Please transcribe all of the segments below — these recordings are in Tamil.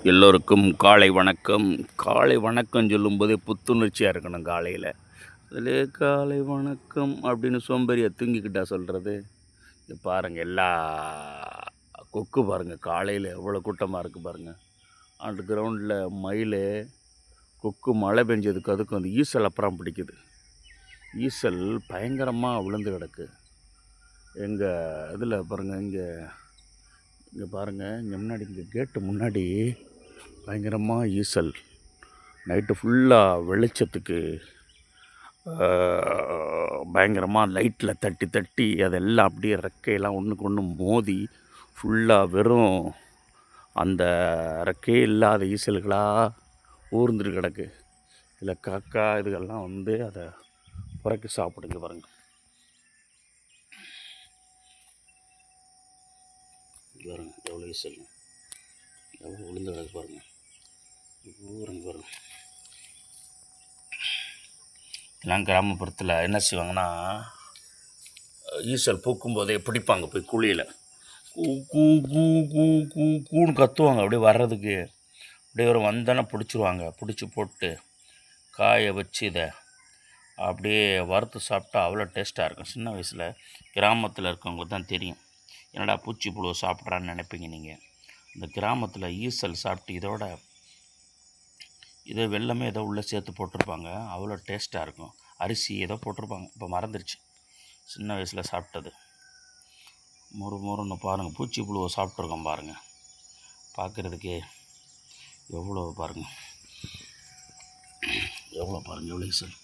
எல்லோருக்கும் காலை வணக்கம். காலை வணக்கம் சொல்லும்போதே புத்துணர்ச்சியாக இருக்கணும் காலையில். அதிலே காலை வணக்கம் அப்படின்னு சோம்பேறியை தூங்கிக்கிட்டா சொல்கிறது. பாருங்கள், எல்லா கொக்கு பாருங்கள், காலையில் எவ்வளோ கூட்டமாக இருக்குது பாருங்கள். அந்த கிரவுண்டில் மயில் கொக்கு மழை பெஞ்சதுக்கு அதுக்கும் அந்த ஈசல் அப்புறம் பிடிக்குது. ஈசல் பயங்கரமாக விழுந்து கிடக்கு. எங்கள் இதில் பாருங்கள், இங்கே பாருங்கள், இங்கே முன்னாடி, இங்கே கேட்டு முன்னாடி பயங்கரமாக ஈசல். நைட்டு ஃபுல்லாக வெளிச்சத்துக்கு பயங்கரமாக லைட்டில் தட்டி தட்டி அதெல்லாம் அப்படியே ரெக்கையெல்லாம் ஒன்றுக்கு ஒன்று மோதி ஃபுல்லாக வெறும் அந்த ரெக்கையே இல்லாத ஈசல்களாக ஊர்ந்துட்டு கிடக்கு. இதில் காக்கா இதுகள்லாம் வந்து அதை புறக்கி சாப்பிடுங்க பாருங்கள். பாருங்க எவ்வளோ ஈசல், எவ்வளோ விழுந்து கிடக்கு பாருங்கள். ஊருங்க பாருங்கள். இதெல்லாம் கிராமப்புறத்தில் என்ன செய்வாங்கன்னா, ஈசல் பூக்கும்போதே பிடிப்பாங்க போய் குழியில். கூ கூ கூ கூ கூ கூன்னு கத்துவாங்க. அப்படியே வர்றதுக்கு அப்படியே ஒரு வந்தோன்னே பிடிச்சிருவாங்க. பிடிச்சி போட்டு காய வச்சு இதை அப்படியே வறுத்து சாப்பிட்டா அவ்வளோ டேஸ்ட்டாக இருக்கும். சின்ன வயசில் கிராமத்தில் இருக்கவங்க தான் தெரியும். என்னடா பூச்சி புழு சாப்பிட்றான்னு நினைப்பீங்க நீங்கள். இந்த கிராமத்தில் ஈசல் சாப்பிட்டு இதோ வெள்ளமே ஏதோ உள்ளே சேர்த்து போட்டிருப்பாங்க. அவ்வளோ டேஸ்ட்டாக இருக்கும். அரிசி ஏதோ போட்டிருப்பாங்க, இப்போ மறந்துடுச்சு. சின்ன வயசில் சாப்பிட்டது. முறுன்னு பாருங்கள், பூச்சி புழுவை சாப்பிட்ருக்கோம் பாருங்கள். பார்க்குறதுக்கே எவ்வளோ பாருங்கள், எவ்வளோ ஈசல்.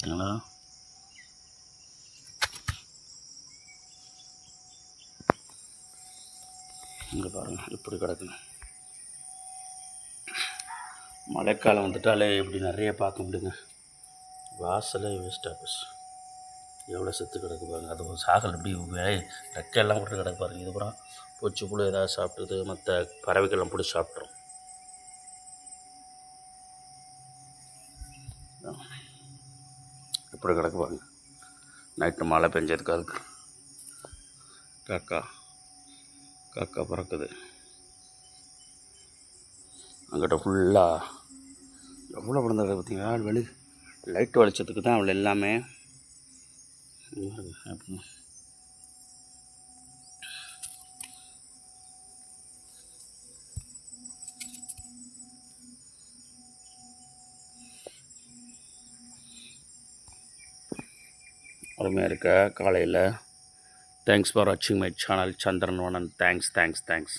ஏன்னா இங்கே பாருங்கள் இப்படி கிடக்குங்க. மழைக்காலம் வந்துட்டாலே இப்படி நிறைய பார்க்க முடியுங்க. வாசலே வேஸ்ட்டாக போச்சு. எவ்வளோ செத்து கிடக்கு பாருங்கள். அது ஒரு சாகல் இப்படி ரெக்கையெல்லாம் விட்டு கிடக்கு பாருங்கள். இதுக்கப்புறம் பூச்சி புழு ஏதாவது சாப்பிட்டுது, மற்ற பறவைகள்லாம் பிடிச்சி சாப்பிட்றோம். இப்படி கிடக்கு பாருங்கள். நைட்டு மழை பெஞ்சதுக்கு அதுக்கு காக்கா பறக்குது. அங்கிட்ட ஃபுல்லாக எவ்வளோ விழுந்தது பார்த்தீங்களா. லைட்டு வெளிச்சத்துக்கு தான் அவ்வளோ எல்லாமே. அருமையாக இருக்கா காலையில். தேங்க்ஸ் ஃபார் வாட்சிங் மை சேனல் சந்திரன் வனன். தேங்க்ஸ்.